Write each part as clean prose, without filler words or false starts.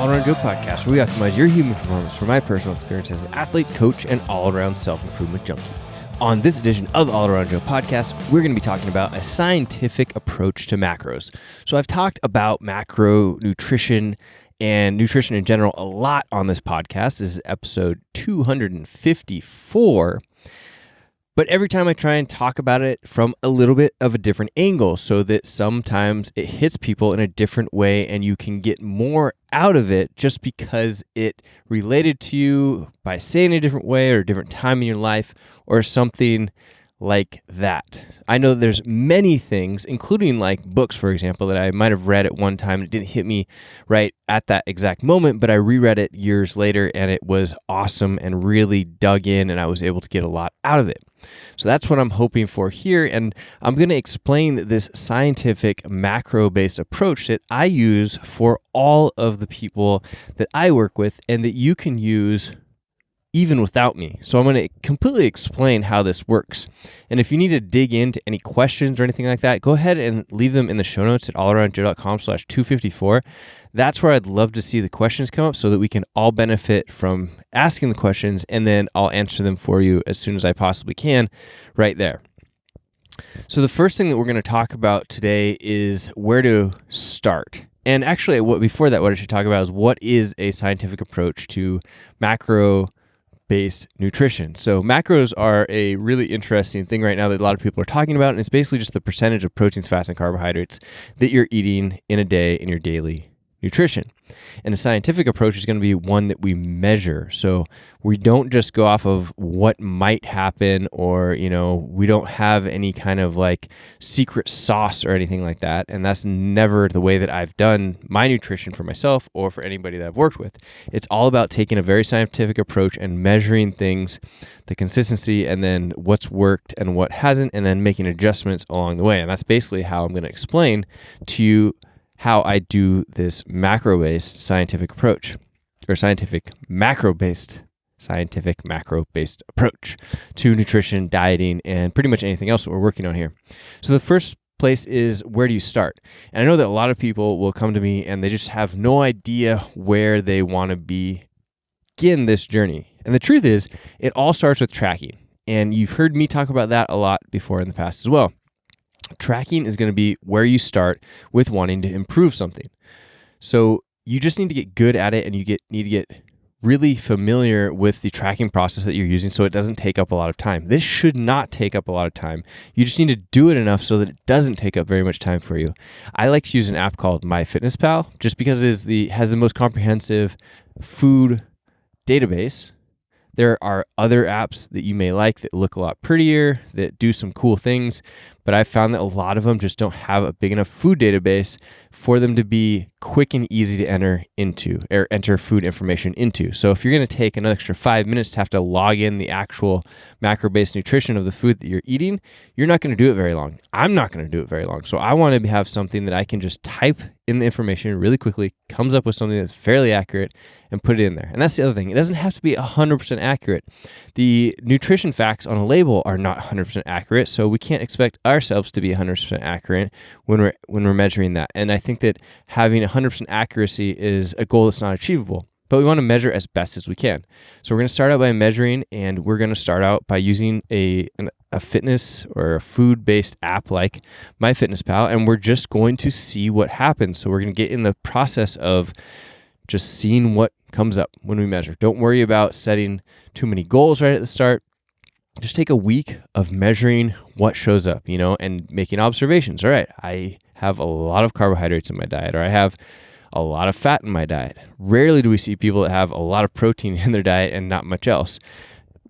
All Around Joe podcast, where we optimize your human performance from my personal experience as an athlete, coach, and all-around self-improvement junkie. On this edition of the All Around Joe podcast, we're going to be talking about a scientific approach to macros. So I've talked about macro nutrition and nutrition in general a lot on this podcast. This is episode 254. But every time I try and talk about it from a little bit of a different angle so that sometimes it hits people in a different way and you can get more out of it just because it related to you by saying it a different way or a different time in your life or something like that. I know that there's many things, including like books, for example, that I might have read at one time. It didn't hit me right at that exact moment, but I reread it years later and it was awesome and really dug in and I was able to get a lot out of it. So that's what I'm hoping for here. And I'm going to explain this scientific macro-based approach that I use for all of the people that I work with and that you can use even without me. So I'm going to completely explain how this works. And if you need to dig into any questions or anything like that, go ahead and leave them in the show notes at allaroundjoe.com/254. That's where I'd love to see the questions come up so that we can all benefit from asking the questions, and then I'll answer them for you as soon as I possibly can right there. So the first thing that we're going to talk about today is where to start. And actually, before that, what I should talk about is what is a scientific approach to macro-based nutrition. So macros are a really interesting thing right now that a lot of people are talking about, and it's basically just the percentage of proteins, fats, and carbohydrates that you're eating in a day in your daily nutrition. And a scientific approach is going to be one that we measure. So we don't just go off of what might happen or, we don't have any kind of like secret sauce or anything like that. And that's never the way that I've done my nutrition for myself or for anybody that I've worked with. It's all about taking a very scientific approach and measuring things, the consistency, and then what's worked and what hasn't, and then making adjustments along the way. And that's basically how I'm going to explain to you how I do this macro-based scientific approach, or scientific macro-based approach to nutrition, dieting, and pretty much anything else that we're working on here. So the first place is, where do you start? And I know that a lot of people will come to me and they just have no idea where they want to begin this journey. And the truth is, it all starts with tracking. And you've heard me talk about that a lot before in the past as well. Tracking is going to be where you start with wanting to improve something. So you just need to get good at it, and you need to get really familiar with the tracking process that you're using so it doesn't take up a lot of time. This should not take up a lot of time. You just need to do it enough so that it doesn't take up very much time for you. I like to use an app called MyFitnessPal just because it has the most comprehensive food database. There are other apps that you may like that look a lot prettier, that do some cool things, but I've found that a lot of them just don't have a big enough food database for them to be quick and easy to enter food information into. So if you're going to take an extra 5 minutes to have to log in the actual macro-based nutrition of the food that you're eating, you're not going to do it very long. I'm not going to do it very long. So I want to have something that I can just type in the information really quickly, comes up with something that's fairly accurate, and put it in there. And that's the other thing. It doesn't have to be 100% accurate. The nutrition facts on a label are not 100% accurate, so we can't expect ourselves to be 100% accurate when we're measuring that. And I think that having 100% accuracy is a goal that's not achievable, but we want to measure as best as we can. So we're going to start out by measuring, and we're going to start out by using a fitness or a food-based app like MyFitnessPal, and we're just going to see what happens. So we're going to get in the process of just seeing what comes up when we measure. Don't worry about setting too many goals right at the start. Just take a week of measuring what shows up, and making observations. All right, I have a lot of carbohydrates in my diet, or I have a lot of fat in my diet. Rarely do we see people that have a lot of protein in their diet and not much else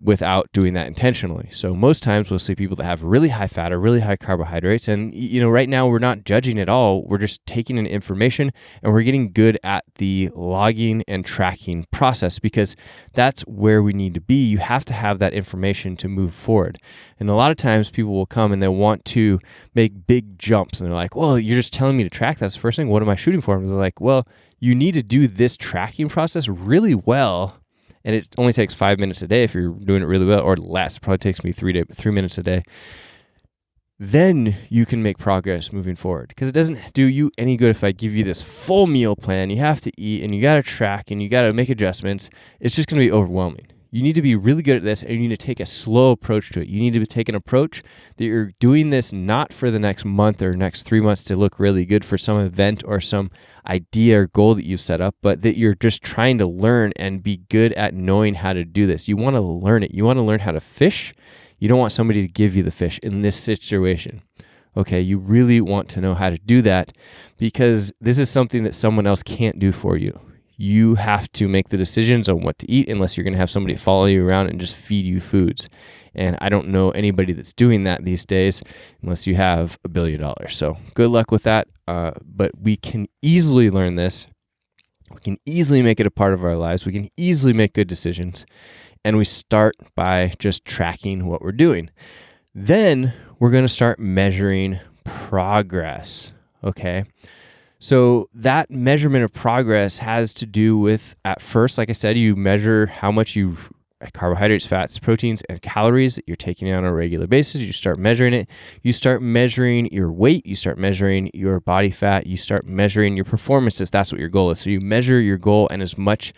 without doing that intentionally. So most times we'll see people that have really high fat or really high carbohydrates. And, right now we're not judging at all. We're just taking in information and we're getting good at the logging and tracking process because that's where we need to be. You have to have that information to move forward. And a lot of times people will come and they want to make big jumps and they're like, well, you're just telling me to track. That's the first thing. What am I shooting for? And they're like, well, you need to do this tracking process really well. And it only takes 5 minutes a day if you're doing it really well, or less. It probably takes me 3 minutes a day. then you can make progress moving forward, because it doesn't do you any good if I give you this full meal plan you have to eat and you got to track and you got to make adjustments. It's just going to be overwhelming. You need to be really good at this, and you need to take a slow approach to it. You need to take an approach that you're doing this not for the next month or next 3 months to look really good for some event or some idea or goal that you've set up, but that you're just trying to learn and be good at knowing how to do this. You want to learn it. You want to learn how to fish. You don't want somebody to give you the fish in this situation. Okay, you really want to know how to do that, because this is something that someone else can't do for you. You have to make the decisions on what to eat, unless you're going to have somebody follow you around and just feed you foods. And I don't know anybody that's doing that these days unless you have $1 billion. So good luck with that. But we can easily learn this. We can easily make it a part of our lives. We can easily make good decisions. And we start by just tracking what we're doing. Then we're going to start measuring progress. Okay. So that measurement of progress has to do with, at first, like I said, you measure how much carbohydrates, fats, proteins, and calories that you're taking in on a regular basis. You start measuring it. You start measuring your weight. You start measuring your body fat. You start measuring your performance if that's what your goal is. So you measure your goal and get as much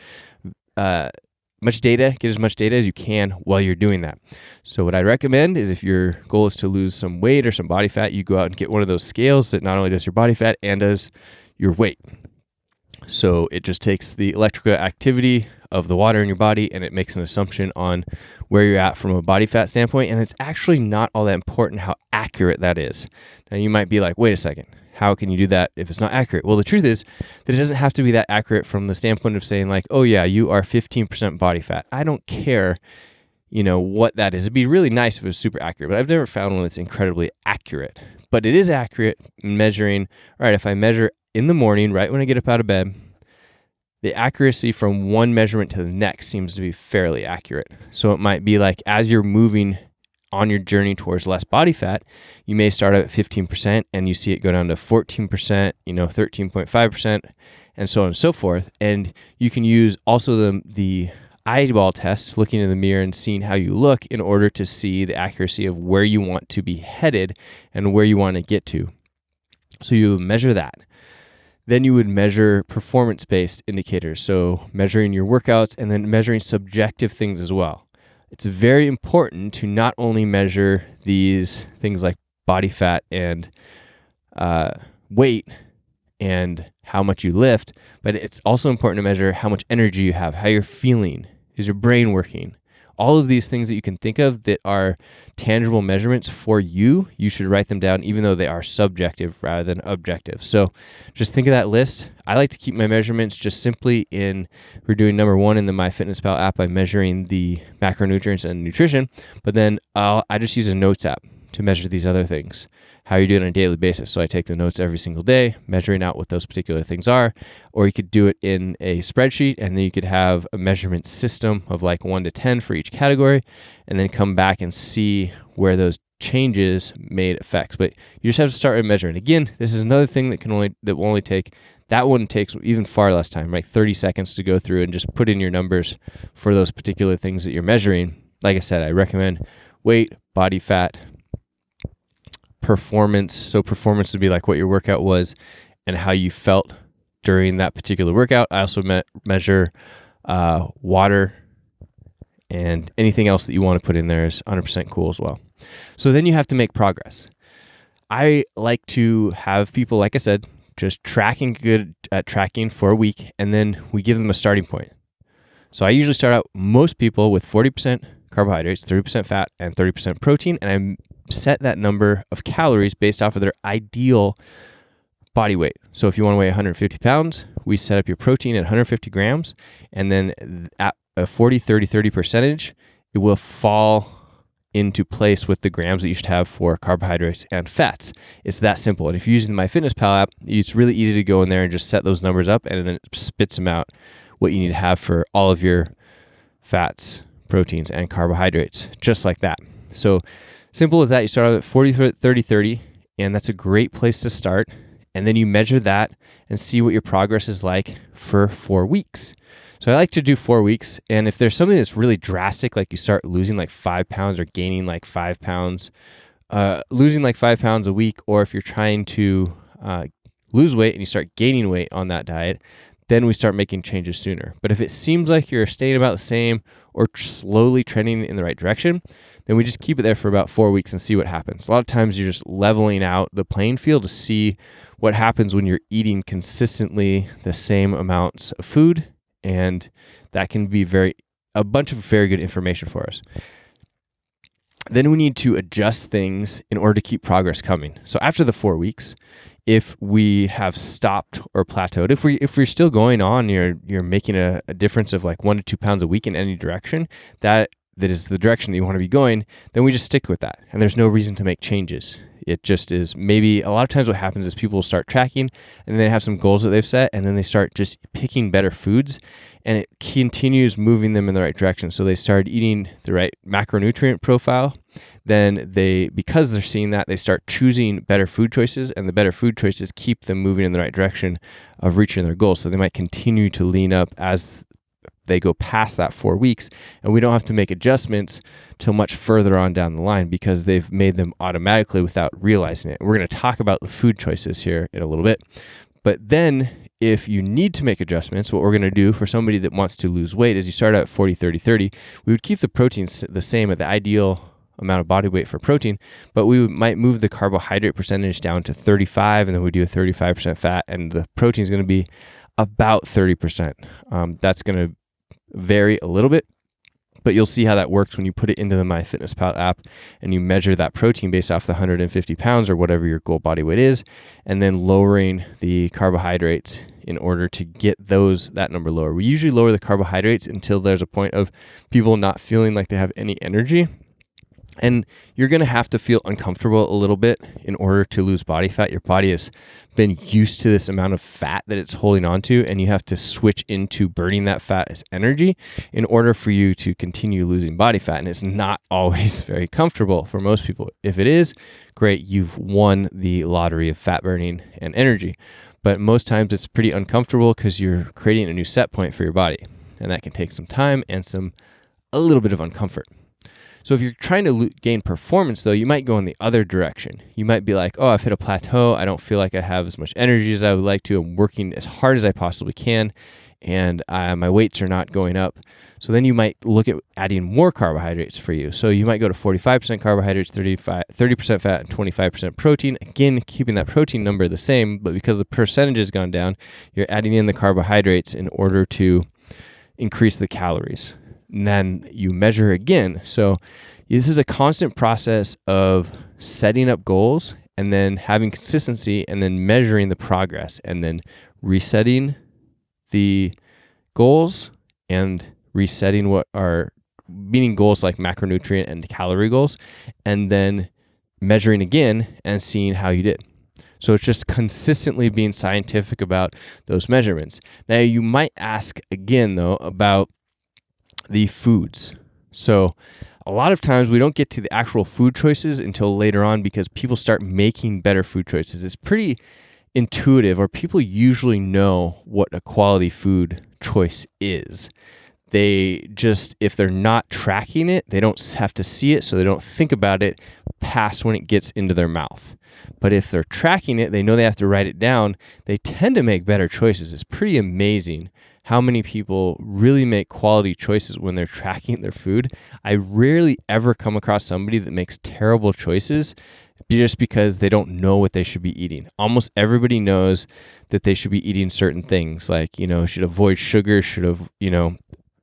data as you can while you're doing that. So what I recommend is, if your goal is to lose some weight or some body fat, you go out and get one of those scales that not only does your body fat and does your weight. So it just takes the electrical activity of the water in your body and it makes an assumption on where you're at from a body fat standpoint. And it's actually not all that important how accurate that is. Now you might be like, wait a second, how can you do that if it's not accurate? Well, the truth is that it doesn't have to be that accurate from the standpoint of saying like, oh yeah, you are 15% body fat. I don't care, what that is. It'd be really nice if it was super accurate, but I've never found one that's incredibly accurate. But it is accurate in measuring, all right, if I measure in the morning, right when I get up out of bed, the accuracy from one measurement to the next seems to be fairly accurate. So it might be like, as you're moving on your journey towards less body fat, you may start out at 15% and you see it go down to 14%, 13.5%, and so on and so forth. And you can use also the eyeball test, looking in the mirror and seeing how you look, in order to see the accuracy of where you want to be headed and where you want to get to. So you measure that. Then you would measure performance-based indicators, so measuring your workouts and then measuring subjective things as well. It's very important to not only measure these things like body fat and weight and how much you lift, but it's also important to measure how much energy you have, how you're feeling, is your brain working. All of these things that you can think of that are tangible measurements for you, you should write them down, even though they are subjective rather than objective. So just think of that list. I like to keep my measurements just simply we're doing number one in the MyFitnessPal app by measuring the macronutrients and nutrition, but then I just use a notes app to measure these other things, how you do it on a daily basis. So I take the notes every single day, measuring out what those particular things are, or you could do it in a spreadsheet, and then you could have a measurement system of like 1 to 10 for each category, and then come back and see where those changes made effects. But you just have to start with measuring. Again, this is another thing that will only take, that one takes even far less time, right? 30 seconds to go through and just put in your numbers for those particular things that you're measuring. Like I said, I recommend weight, body fat, performance. So performance would be like what your workout was and how you felt during that particular workout. I also measure water, and anything else that you want to put in there is 100% cool as well. So then you have to make progress. I like to have people, like I said, just good at tracking for a week, and then we give them a starting point. So I usually start out, most people, with 40% carbohydrates, 30% fat, and 30% protein, and I set that number of calories based off of their ideal body weight. So if you want to weigh 150 pounds, we set up your protein at 150 grams, and then at a 40-30-30 percentage, it will fall into place with the grams that you should have for carbohydrates and fats. It's that simple. And if you're using the MyFitnessPal app, it's really easy to go in there and just set those numbers up, and then it spits them out what you need to have for all of your fats, proteins, and carbohydrates, just like that. So simple as that. You start out at 40-30-30, and that's a great place to start. And then you measure that and see what your progress is like for 4 weeks. So I like to do 4 weeks. And if there's something that's really drastic, like you start losing like 5 pounds or gaining like 5 pounds losing like 5 pounds a week, or if you're trying to lose weight and you start gaining weight on that diet, then we start making changes sooner. But if it seems like you're staying about the same or slowly trending in the right direction, then we just keep it there for about 4 weeks and see what happens. A lot of times you're just leveling out the playing field to see what happens when you're eating consistently the same amounts of food, and that can be a bunch of very good information for us. Then we need to adjust things in order to keep progress coming. So after the 4 weeks, if we have stopped or plateaued, if we're still going on, you're making a difference of like 1 to 2 pounds a week in any direction, that is the direction that you want to be going, then we just stick with that. And there's no reason to make changes. It just is. Maybe a lot of times what happens is people start tracking and they have some goals that they've set, and then they start just picking better foods, and it continues moving them in the right direction. So they start eating the right macronutrient profile. Then because they're seeing that, they start choosing better food choices, and the better food choices keep them moving in the right direction of reaching their goals. So they might continue to lean up as they go past that 4 weeks, and we don't have to make adjustments till much further on down the line because they've made them automatically without realizing it. We're going to talk about the food choices here in a little bit. But then if you need to make adjustments, what we're going to do for somebody that wants to lose weight is you start out 40, 30, 30. We would keep the protein the same at the ideal amount of body weight for protein, but we might move the carbohydrate percentage down to 35, and then we do a 35% fat, and the protein is going to be about 30%. That's going to vary a little bit, but you'll see how that works when you put it into the MyFitnessPal app and you measure that protein based off the 150 pounds or whatever your goal body weight is, and then lowering the carbohydrates in order to get that number lower. We usually lower the carbohydrates until there's a point of people not feeling like they have any energy. And you're going to have to feel uncomfortable a little bit in order to lose body fat. Your body has been used to this amount of fat that it's holding on to, and you have to switch into burning that fat as energy in order for you to continue losing body fat. And it's not always very comfortable for most people. If it is, great, you've won the lottery of fat burning and energy. But most times it's pretty uncomfortable because you're creating a new set point for your body. And that can take some time and a little bit of uncomfort. So if you're trying to gain performance, though, you might go in the other direction. You might be like, oh, I've hit a plateau. I don't feel like I have as much energy as I would like to. I'm working as hard as I possibly can, and my weights are not going up. So then you might look at adding more carbohydrates for you. So you might go to 45% carbohydrates, 30% fat, and 25% protein. Again, keeping that protein number the same, but because the percentage has gone down, you're adding in the carbohydrates in order to increase the calories. And then you measure again. So this is a constant process of setting up goals and then having consistency and then measuring the progress and then resetting the goals and resetting what are meaning goals like macronutrient and calorie goals, and then measuring again and seeing how you did. So it's just consistently being scientific about those measurements. Now you might ask again though about the foods. So a lot of times we don't get to the actual food choices until later on because people start making better food choices. It's pretty intuitive, or people usually know what a quality food choice is. They just, if they're not tracking it, they don't have to see it, so they don't think about it past when it gets into their mouth. But if they're tracking it, they know they have to write it down, they tend to make better choices. It's pretty amazing how many people really make quality choices when they're tracking their food. I rarely ever come across somebody that makes terrible choices just because they don't know what they should be eating. Almost everybody knows that they should be eating certain things, like, should avoid sugar, should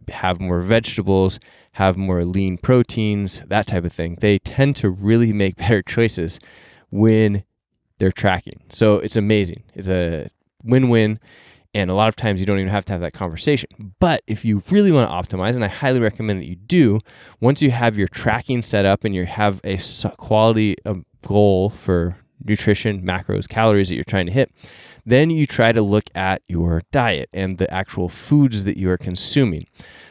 have more vegetables, have more lean proteins, that type of thing. They tend to really make better choices when they're tracking. So it's amazing. It's a win-win. And a lot of times you don't even have to have that conversation. But if you really want to optimize, and I highly recommend that you do, once you have your tracking set up and you have a quality goal for nutrition, macros, calories that you're trying to hit, then you try to look at your diet and the actual foods that you are consuming.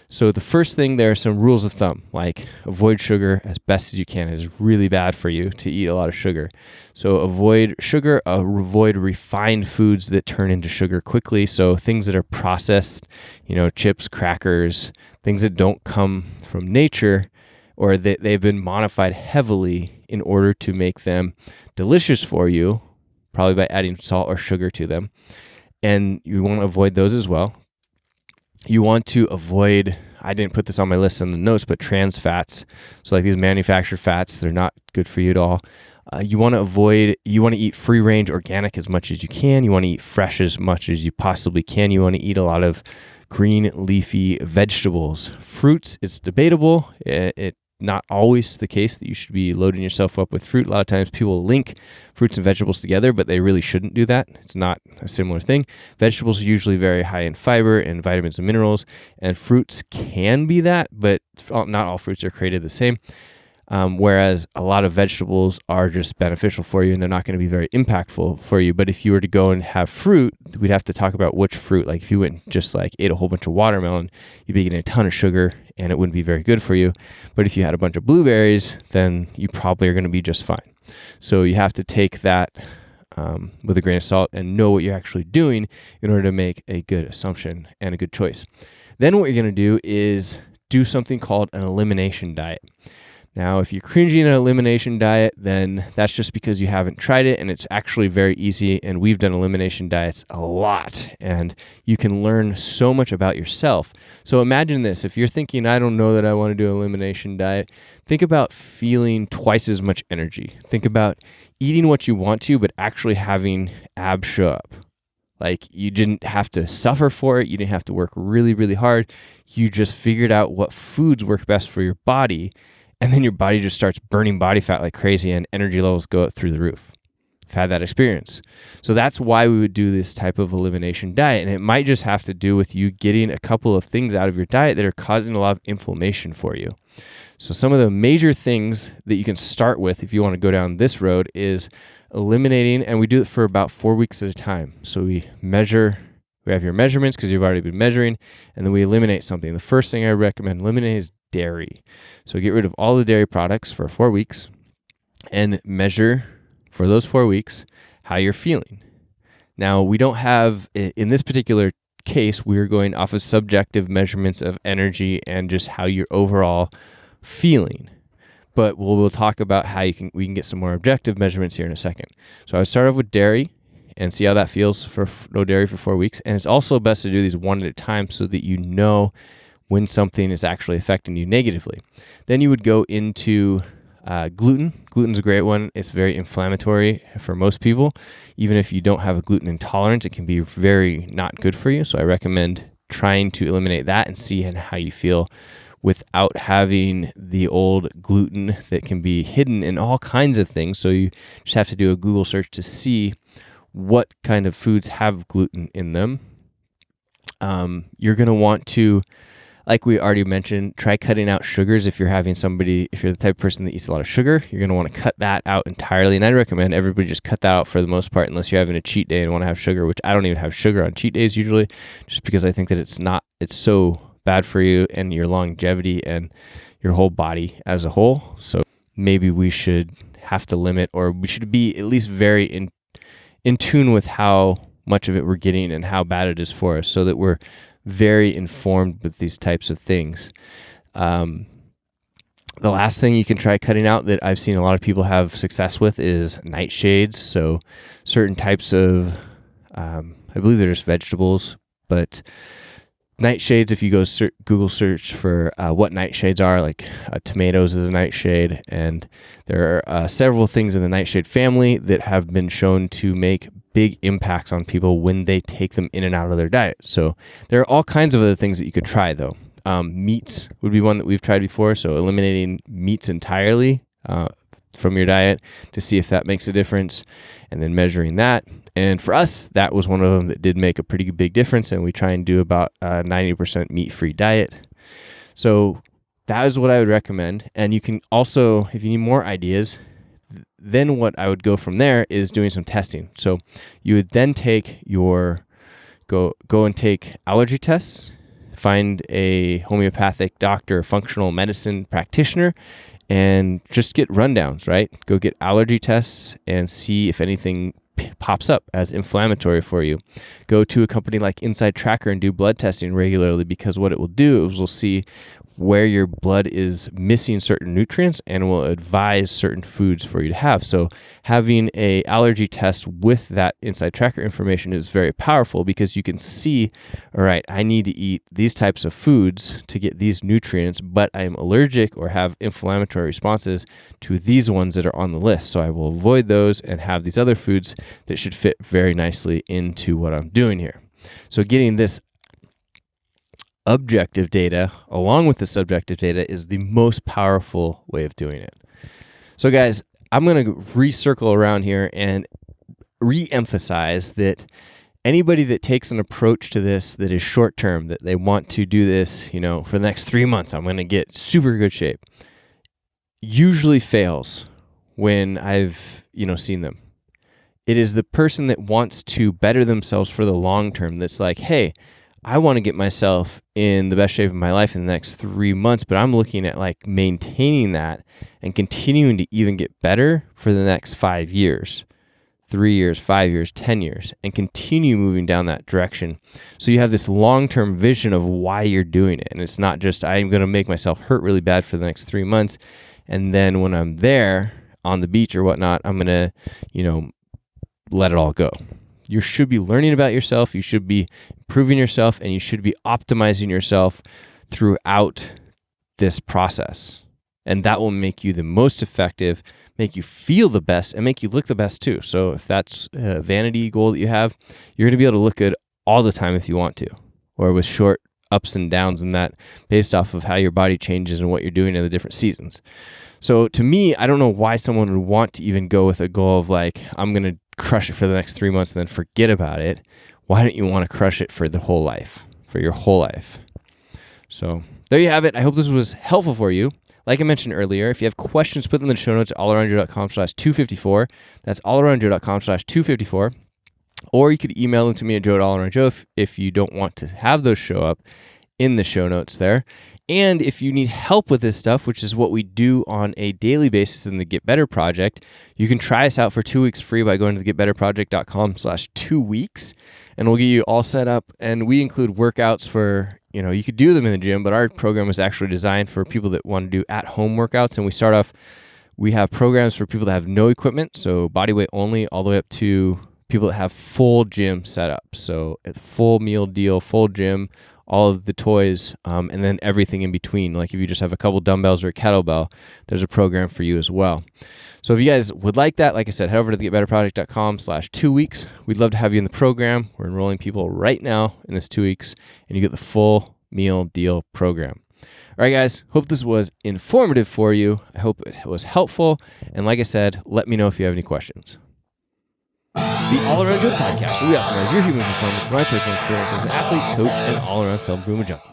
So the first thing, there are some rules of thumb, like avoid sugar as best as you can. It is really bad for you to eat a lot of sugar. So avoid sugar, avoid refined foods that turn into sugar quickly. So things that are processed, chips, crackers, things that don't come from nature, or they've been modified heavily in order to make them delicious for you, probably by adding salt or sugar to them. And you want to avoid those as well. You want to avoid, I didn't put this on my list in the notes, but trans fats. So like these manufactured fats, they're not good for you at all. You want to eat free range organic as much as you can. You want to eat fresh as much as you possibly can. You want to eat a lot of green leafy vegetables. Fruits, it's debatable. It's not always the case that you should be loading yourself up with fruit. A lot of times people link fruits and vegetables together, but they really shouldn't do that. It's not a similar thing. Vegetables are usually very high in fiber and vitamins and minerals, and fruits can be that, but not all fruits are created the same. Whereas a lot of vegetables are just beneficial for you and they're not going to be very impactful for you. But if you were to go and have fruit, we'd have to talk about which fruit. Like if you went and just like ate a whole bunch of watermelon, you'd be getting a ton of sugar and it wouldn't be very good for you. But if you had a bunch of blueberries, then you probably are going to be just fine. So you have to take that with a grain of salt and know what you're actually doing in order to make a good assumption and a good choice. Then what you're going to do is do something called an elimination diet. Now, if you're cringing at an elimination diet, then that's just because you haven't tried it, and it's actually very easy, and we've done elimination diets a lot, and you can learn so much about yourself. So imagine this. If you're thinking, I don't know that I want to do an elimination diet, think about feeling twice as much energy. Think about eating what you want to, but actually having abs show up. Like you didn't have to suffer for it. You didn't have to work really, really hard. You just figured out what foods work best for your body, and then your body just starts burning body fat like crazy and energy levels go up through the roof. I've had that experience. So that's why we would do this type of elimination diet. And it might just have to do with you getting a couple of things out of your diet that are causing a lot of inflammation for you. So some of the major things that you can start with if you want to go down this road is eliminating, and we do it for about 4 weeks at a time. So we have your measurements because you've already been measuring, and then we eliminate something. The first thing I recommend eliminate is dairy. So get rid of all the dairy products for 4 weeks and measure for those 4 weeks how you're feeling. Now, we don't have, in this particular case, we're going off of subjective measurements of energy and just how you're overall feeling. But we'll talk about how we can get some more objective measurements here in a second. So I would start off with dairy and see how that feels for no dairy for 4 weeks. And it's also best to do these one at a time so that you know when something is actually affecting you negatively. Then you would go into gluten. Gluten's a great one. It's very inflammatory for most people. Even if you don't have a gluten intolerance, it can be very not good for you. So I recommend trying to eliminate that and see how you feel without having the old gluten that can be hidden in all kinds of things. So you just have to do a Google search to see what kind of foods have gluten in them. You're going to want to, like we already mentioned, try cutting out sugars. If you're the type of person that eats a lot of sugar, you're going to want to cut that out entirely. And I recommend everybody just cut that out for the most part, unless you're having a cheat day and want to have sugar, which I don't even have sugar on cheat days usually, just because I think that it's so bad for you and your longevity and your whole body as a whole. So maybe we should have to limit, or we should be at least very in tune with how much of it we're getting and how bad it is for us, so that we're very informed with these types of things. The last thing you can try cutting out that I've seen a lot of people have success with is nightshades. So certain types of, I believe they're just vegetables, but nightshades, if you go Google search for what nightshades are, like tomatoes is a nightshade, and there are several things in the nightshade family that have been shown to make big impacts on people when they take them in and out of their diet. So there are all kinds of other things that you could try though. Meats would be one that we've tried before, so eliminating meats entirely from your diet to see if that makes a difference, and then measuring that. And for us, that was one of them that did make a pretty big difference, and we try and do about a 90% meat-free diet. So that is what I would recommend. And you can also, if you need more ideas, then what I would go from there is doing some testing. So you would then take go and take allergy tests, find a homeopathic doctor, functional medicine practitioner, and just get rundowns, right? Go get allergy tests and see if anything pops up as inflammatory for you. Go to a company like Inside Tracker and do blood testing regularly, because what it will do is we'll see where your blood is missing certain nutrients and will advise certain foods for you to have. So having a allergy test with that inside tracker information is very powerful because you can see, all right, I need to eat these types of foods to get these nutrients, but I am allergic or have inflammatory responses to these ones that are on the list. So I will avoid those and have these other foods that should fit very nicely into what I'm doing here. So getting this objective data along with the subjective data is the most powerful way of doing it. So guys, I'm going to recircle around here and re-emphasize that anybody that takes an approach to this that is short term, that they want to do this, for the next 3 months, I'm going to get super good shape, usually fails when I've, seen them. It is the person that wants to better themselves for the long term that's like, hey, I want to get myself in the best shape of my life in the next 3 months, but I'm looking at maintaining that and continuing to even get better for the next 5 years, 3 years, 5 years, 10 years, and continue moving down that direction. So you have this long-term vision of why you're doing it. And it's not just, I'm going to make myself hurt really bad for the next 3 months. And then when I'm there on the beach or whatnot, I'm going to, let it all go. You should be learning about yourself, you should be improving yourself, and you should be optimizing yourself throughout this process. And that will make you the most effective, make you feel the best, and make you look the best too. So if that's a vanity goal that you have, you're going to be able to look good all the time if you want to, or with short ups and downs in that based off of how your body changes and what you're doing in the different seasons. So to me, I don't know why someone would want to even go with a goal of I'm going to crush it for the next 3 months and then forget about it. Why don't you want to crush it for the whole life, for your whole life? So there you have it. I hope this was helpful for you. Like I mentioned earlier, if you have questions, put them in the show notes at allaroundjoe.com/254. That's allaroundjoe.com/254. Or you could email them to me at joe@allaroundjoe if you don't want to have those show up in the show notes there. And if you need help with this stuff, which is what we do on a daily basis in the Get Better Project, you can try us out for 2 weeks free by going to thegetbetterproject.com/2weeks, and we'll get you all set up. And we include workouts for, you could do them in the gym, but our program is actually designed for people that want to do at-home workouts. And we have programs for people that have no equipment, so body weight only, all the way up to people that have full gym setup. So a full meal deal, full gym, all of the toys, and then everything in between. Like if you just have a couple dumbbells or a kettlebell, there's a program for you as well. So if you guys would like that, like I said, head over to thegetbetterproject.com/2weeks. We'd love to have you in the program. We're enrolling people right now in this 2 weeks, and you get the full meal deal program. All right, guys, hope this was informative for you. I hope it was helpful. And like I said, let me know if you have any questions. The All Around Joe podcast, where we optimize your human performance from my personal experience as an athlete, coach, and all-around self-improvement junkie.